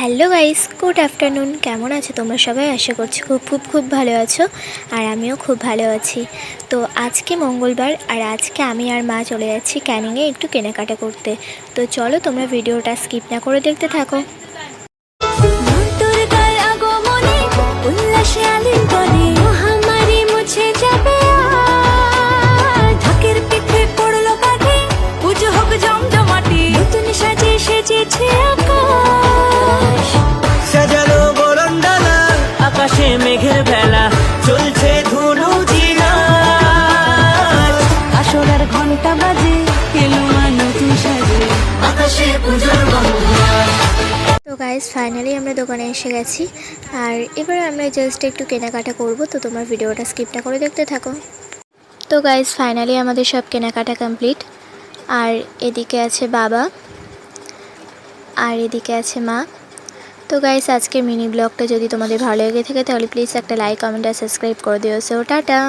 Hello guys, good afternoon. কেমন আছো তোমরা সবাই? আশা করছি খুব খুব খুব ভালো আছো। আর আমিও খুব ভালো আছি। তো আজকে মঙ্গলবার, আর আজকে আমি আর মা চলে যাচ্ছি ক্যানিংয়ে একটু কেনাকাটা করতে। তো চলো তোমরা ভিডিওটা স্কিপ না করে দেখতে থাকো। মেঘের ভেলা চলছে ধুনু জিনা আসরের ঘন্টা বাজে এলো নতুন সাজে আকাশে পুজোর তো গাইস ফাইনালি আমরা দোকানে এসে গেছি, আর এবার আমরা জাস্ট একটু কেনাকাটা করব। তো তোমার ভিডিওটা স্কিপ না করে দেখতে থাকো। তো গাইস ফাইনালি আমাদের সব কেনাকাটা কমপ্লিট। আর এদিকে আছে বাবা, আর এদিকে আছে মা। তো গাইস আজকের মিনি ব্লগটা যদি তোমাদের ভালো লেগে থাকে তাহলে প্লিজ একটা লাইক, কমেন্ট আর সাবস্ক্রাইব করে দিও। So tata.